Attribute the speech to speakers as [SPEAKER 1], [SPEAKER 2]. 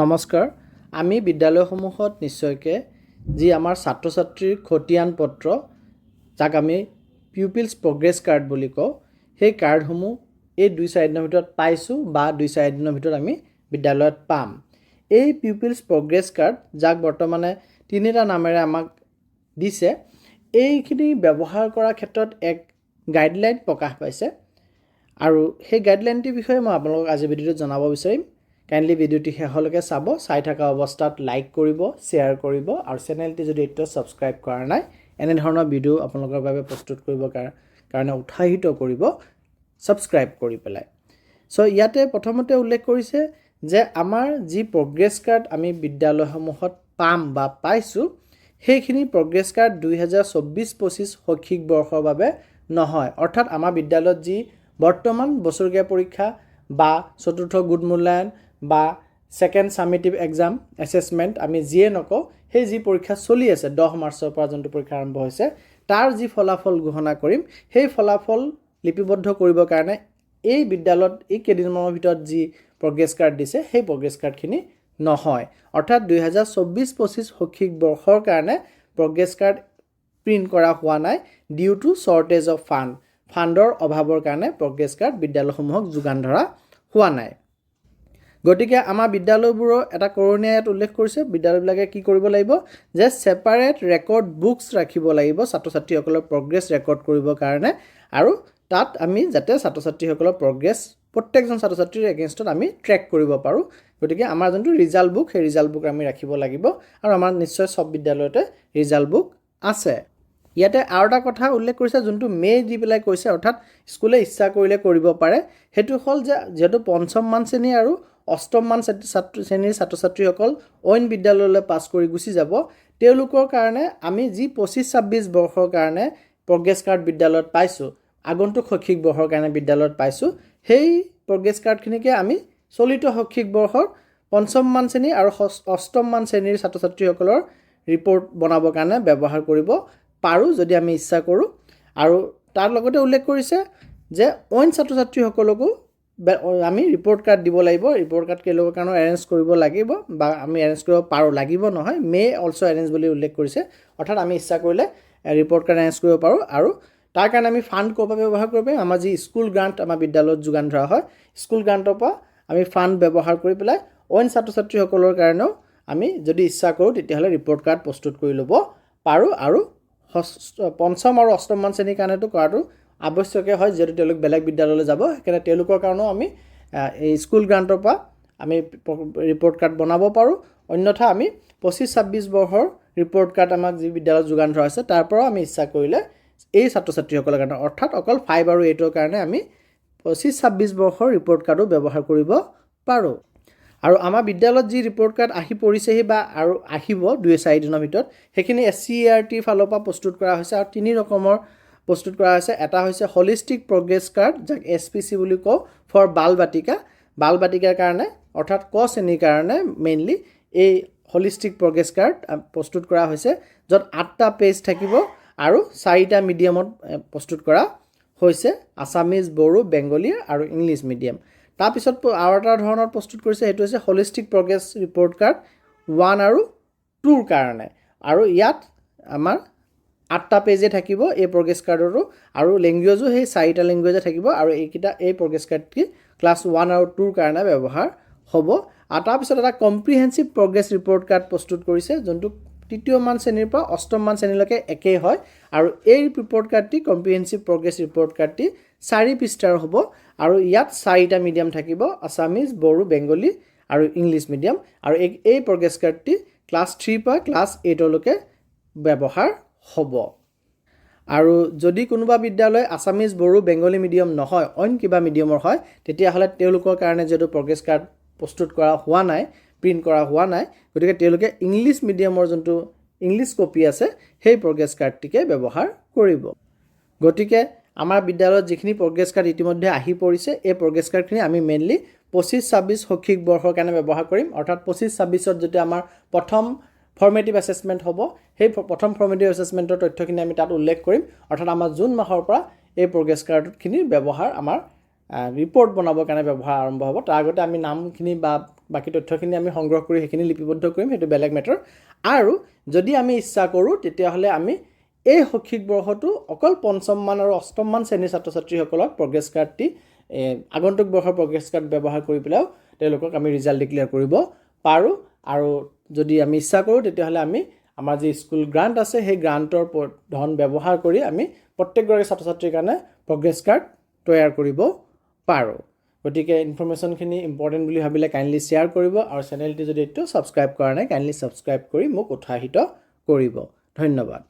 [SPEAKER 1] নমস্কাৰ আমি বিদ্যালয়সমূহত নিশ্চয়কৈ যি আমাৰ ছাত্ৰ ছাত্ৰীৰ খতিয়ান পত্ৰ যাক আমি পিউপিলছ প্ৰগ্ৰেছ কাৰ্ড বুলি কওঁ সেই কাৰ্ডসমূহ এই 2-4 দিনৰ ভিতৰত পাইছোঁ বা 2-4 দিনৰ ভিতৰত আমি বিদ্যালয়ত পাম এই পিউপিলছ প্ৰগ্ৰেছ কাৰ্ড যাক বৰ্তমানে তিনিটা নামেৰে আমাক দিছে এইখিনি ব্যৱহাৰ কৰাৰ ক্ষেত্ৰত এক গাইডলাইন প্ৰকাশ পাইছে আৰু সেই গাইডলাইনটিৰ বিষয়ে মই আপোনালোকক আজি ভিডিঅ'টোত জনাব বিচাৰিম কাইণ্ডলি ভিডিঅ'টি শেষলৈকে চাব চাই থকা অৱস্থাত লাইক কৰিব শ্বেয়াৰ কৰিব আৰু চেনেলটি যদি এতিয়াও ছাবস্ক্ৰাইব কৰা নাই এনে ধৰণৰ ভিডিঅ' আপোনালোকৰ বাবে প্ৰস্তুত কৰিবৰ কাৰণে উৎসাহিত কৰিব ছাবস্ক্ৰাইব কৰি পেলাই সো ইয়াতে প্ৰথমতে উল্লেখ কৰিছে যে আমাৰ যি প্ৰগ্ৰেছ কাৰ্ড আমি বিদ্যালয়সমূহত পাম বা পাইছোঁ সেইখিনি প্ৰগ্ৰেছ কাৰ্ড 2024-25 শৈক্ষিক বৰ্ষৰ বাবে নহয় অৰ্থাৎ আমাৰ বিদ্যালয়ত যি বৰ্তমান বছৰীয়া পৰীক্ষা বা চতুৰ্থ গুড মূল্যায়ন বা সেকেন্ড সামেটিভ এক্সাম এসেসমেন্ট আমি যিয়ে নকওঁ সেই যি পৰীক্ষা চলি আছে 10 মাৰ্চৰ পৰা যোনটো পৰীক্ষা আৰম্ভ হৈছে তাৰ যি ফলাফল ঘোষণা কৰিম সেই ফলাফল লিপিবদ্ধ কৰিবৰ কাৰণে এই বিদ্যালয়ত এই কেইদিনমানৰ ভিতৰত যি প্ৰগ্ৰেছ কাৰ্ড দিছে সেই প্ৰগ্ৰেছ কাৰ্ডখিনি নহয় অৰ্থাৎ 2024-25 শৈক্ষিক বৰ্ষৰ কাৰণে প্ৰগ্ৰেছ কাৰ্ড প্ৰিন্ট কৰা হোৱা নাই ডিউ টু শৰ্টেজ অফ ফাণ্ডৰ অভাৱৰ কাৰণে প্ৰগ্ৰেছ কাৰ্ড বিদ্যালয়সমূহক যোগান ধৰা হোৱা নাই গতিকে আমাৰ বিদ্যালয়বোৰৰ এটা কৰণীয় ইয়াত উল্লেখ কৰিছে বিদ্যালয়বিলাকে কি কৰিব লাগিব যে সেপাৰেট ৰেকৰ্ড বুকছ ৰাখিব লাগিব ছাত্ৰ ছাত্ৰীসকলৰ প্ৰগ্ৰেছ ৰেকৰ্ড কৰিবৰ কাৰণে আৰু তাত আমি যাতে ছাত্ৰ ছাত্ৰীসকলৰ প্ৰগ্ৰেছ প্ৰত্যেকজন ছাত্ৰ ছাত্ৰীৰ এগেইনষ্টত আমি ট্ৰেক কৰিব পাৰোঁ গতিকে আমাৰ যোনটো ৰিজাল্ট বুক সেই ৰিজাল্ট বুক আমি ৰাখিব লাগিব আৰু আমাৰ নিশ্চয় সব বিদ্যালয়তে ৰিজাল্ট বুক আছে ইয়াতে আৰু এটা কথা উল্লেখ কৰিছে যোনটো মে দি পেলাই কৈছে অৰ্থাৎ স্কুলে ইচ্ছা কৰিলে কৰিব পাৰে হেতু হল যে যেটো পঞ্চম মান শ্ৰেণী আৰু অষ্টম মান শ্ৰেণীৰ ছাত্ৰ ছাত্ৰীসকল অইন বিদ্যালয়লৈ পাছ কৰি গুচি যাব তেওঁলোকৰ কাৰণে আমি যি 25-26 বৰ্ষৰ কাৰণে প্ৰগ্ৰেছ কাৰ্ড বিদ্যালয়ত পাইছোঁ আগন্তুক শৈক্ষিক বৰ্ষৰ কাৰণে বিদ্যালয়ত পাইছোঁ সেই প্ৰগ্ৰেছ কাৰ্ডখিনিকে আমি চলিত শৈক্ষিক বৰ্ষৰ পঞ্চম মান শ্ৰেণী আৰু অষ্টম মান শ্ৰেণীৰ ছাত্ৰ ছাত্ৰীসকলৰ ৰিপৰ্ট বনাবৰ কাৰণে ব্যৱহাৰ কৰিব পাৰোঁ যদি আমি ইচ্ছা কৰোঁ আৰু তাৰ লগতে উল্লেখ কৰিছে যে অইন ছাত্ৰ ছাত্ৰীসকলকো আমি ৰিপৰ্ট কাৰ্ড দিব লাগিব ৰিপৰ্ট কাৰ্ড কেলৰ কাৰণে এৰেঞ্জ কৰিব লাগিব বা আমি এৰেঞ্জ কৰিব পাৰোঁ লাগিব নহয় মে অলসো এৰেঞ্জ বুলি উল্লেখ কৰিছে অৰ্থাৎ আমি ইচ্ছা কৰিলে ৰিপৰ্ট কাৰ্ড এৰেঞ্জ কৰিব পাৰোঁ আৰু তাৰ কাৰণে আমি ফাণ্ড ক'ৰ পৰা ব্যৱহাৰ কৰিব পাৰিম আমাৰ যি স্কুল গ্ৰান্ট আমাৰ বিদ্যালয়ত যোগান ধৰা হয় স্কুল গ্ৰান্টৰ পৰা আমি ফাণ্ড ব্যৱহাৰ কৰি পেলাই অইন ছাত্ৰ ছাত্ৰীসকলৰ কাৰণেও আমি যদি ইচ্ছা কৰোঁ তেতিয়াহ'লে ৰিপৰ্ট কাৰ্ড প্ৰস্তুত কৰি ল'ব পাৰোঁ আৰু পঞ্চম আৰু অষ্টম মান শ্ৰেণীৰ কাৰণেতো কৰাটো আৱশ্যকীয় হয় যেটো তেওঁলোক বেলেগ বিদ্যালয়লৈ যাব সেইকাৰণে তেওঁলোকৰ কাৰণেও আমি এই স্কুল গ্ৰান্টৰ পৰা আমি ৰিপৰ্ট কাৰ্ড বনাব পাৰোঁ অন্যথা আমি 25-26 বৰ্ষৰ ৰিপৰ্ট কাৰ্ড আমাক যি বিদ্যালয়ত যোগান ধৰা আছে তাৰ পৰা আমি ইচ্ছা কৰিলে এই ছাত্ৰ ছাত্ৰীসকলৰ কাৰণে অৰ্থাৎ অকল 5 আৰু 8ৰ কাৰণে আমি 25-26 বৰ্ষৰ ৰিপৰ্ট কাৰ্ডো ব্যৱহাৰ কৰিব পাৰোঁ আৰু আমাৰ বিদ্যালয়ত যি ৰিপৰ্ট কাৰ্ড আহি পৰিছেহি বা আৰু আহিব 2-4 দিনৰ ভিতৰত সেইখিনি SCERT ফালৰ পৰা প্ৰস্তুত কৰা হৈছে আৰু তিনি ৰকমৰ প্ৰস্তুত কৰা হৈছে এটা হৈছে হলিষ্টিক প্ৰগ্ৰেছ কাৰ্ড যাক SPC বুলি কওঁ ফৰ বাল বাটিকাৰ কাৰণে অৰ্থাৎ ক শ্ৰেণীৰ কাৰণে মেইনলি এই হলিষ্টিক প্ৰগ্ৰেছ কাৰ্ড প্ৰস্তুত কৰা হৈছে য'ত 8টা পেজ থাকিব আৰু 4টা মিডিয়ামত প্ৰস্তুত কৰা হৈছে আসামিজ বড়ো বেংগলী আৰু ইংলিছ মিডিয়াম তাৰ পিছত আৰু এটা ধৰণৰ প্ৰস্তুত কৰিছে হেতু হৈছে হলিষ্টিক প্ৰগ্ৰেছ ৰিপৰ্ট কাৰ্ড 1 আৰু 2ৰ কাৰণে আৰু ইয়াত আমাৰ 8টা পেজে থাকিব এই প্ৰগ্ৰেছ কাৰ্ডৰো আৰু ল্যাঙ্গুৱেজও সেই 4টা ল্যাঙ্গুৱেজে থাকিব আৰু এই প্ৰগ্ৰেছ কাৰ্ডটি ক্লাছ 1 আৰু 2ৰ কাৰণে ব্যৱহাৰ হ'ব আৰু তাৰ পিছত এটা কম্প্ৰিহেনসিভ প্ৰগ্ৰেছ ৰিপৰ্ট কাৰ্ড প্ৰস্তুত কৰিছে যোনটো তৃতীয় মান শ্ৰেণীৰ পৰা অষ্টম মান শ্ৰেণীলৈকে একেই হয় আৰু এই ৰিপৰ্ট কাৰ্ডটি কম্প্ৰিহেনসিভ প্ৰগ্ৰেছ ৰিপৰ্ট কাৰ্ডটি 4 পৃষ্ঠাৰ হ'ব আৰু ইয়াত 4টা মিডিয়াম থাকিব আসামিজ বড়ো বেংগলী আৰু ইংলিছ মিডিয়াম আৰু এই প্ৰগ্ৰেছ কাৰ্ডটি ক্লাছ 3 পৰা ক্লাছ 8 লৈকে ব্যৱহাৰ হ'ব আৰু যদি কোনোবা বিদ্যালয় আসামিজ বড়ো বেংগলী মিডিয়াম নহয় অইন কিবা মিডিয়ামৰ হয় তেতিয়াহ'লে তেওঁলোকৰ কাৰণে যেটো প্ৰগ্ৰেছ কাৰ্ড প্ৰস্তুত কৰা হোৱা নাই প্ৰিন্ট কৰা হোৱা নাই গতিকে তেওঁলোকে ইংলিছ মিডিয়ামৰ যোনটো ইংলিছ কপি আছে সেই প্ৰগ্ৰেছ কাৰ্ডটিকে ব্যৱহাৰ কৰিব গতিকে আমাৰ বিদ্যালয়ত যিখিনি প্ৰগ্ৰেছ কাৰ্ড ইতিমধ্যে আহি পৰিছে এই প্ৰগ্ৰেছ কাৰ্ডখিনি আমি মেইনলি 25-26 শৈক্ষিক বৰ্ষৰ কাৰণে ব্যৱহাৰ কৰিম অৰ্থাৎ 25-26ত যেতিয়া আমাৰ প্ৰথম ফৰ্মেটিভ এসেসমেন্ট হ'ব সেই প্ৰথম ফৰ্মেটিভ এসেসমেন্টৰ তথ্যখিনি আমি তাত উল্লেখ কৰিম অৰ্থাৎ আমাৰ জুন মাহৰ পৰা এই প্ৰগ্ৰেছ কাৰ্ডখিনি ব্যৱহাৰ আমাৰ ৰিপৰ্ট বনাবৰ কাৰণে ব্যৱহাৰ আৰম্ভ হ'ব। তাৰ আগতে আমি নামখিনি বা বাকী তথ্যখিনি আমি সংগ্ৰহ কৰি সেইখিনি লিপিবদ্ধ কৰিম, সেইটো বেলেগ মেটাৰ। আৰু যদি আমি ইচ্ছা কৰোঁ তেতিয়াহ'লে আমি এই শৈক্ষিক বৰ্ষটো অকল ৫ম মান আৰু ৮ম মান শ্ৰেণীৰ ছাত্ৰ ছাত্ৰীসকলক প্ৰগ্ৰেছ কাৰ্ড দি আগন্তুক বৰ্ষৰ প্ৰগ্ৰেছ কাৰ্ড ব্যৱহাৰ কৰি পেলাইও তেওঁলোকক আমি ৰিজাল্ট ডিক্লেয়াৰ কৰিব পাৰোঁ। আৰু যদি আমি ইচ্ছা কৰোঁ তেতিয়াহ'লে আমি আমাৰ যি স্কুল গ্ৰাণ্ট আছে সেই গ্ৰাণ্টৰ ধন ব্যৱহাৰ কৰি আমি প্ৰত্যেকগৰাকী ছাত্ৰ ছাত্ৰীৰ কাৰণে প্ৰগ্ৰেছ কাৰ্ড তৈয়াৰ কৰিব পাৰোঁ। গতিকে ইনফৰমেশ্যনখিনি ইম্পৰ্টেণ্ট বুলি ভাবিলে কাইণ্ডলি শ্বেয়াৰ কৰিব, আৰু চেনেলটি যদি এইটো ছাবস্ক্ৰাইব কৰা নাই কাইণ্ডলি ছাবস্ক্ৰাইব কৰি মোক উৎসাহিত কৰিব। ধন্যবাদ।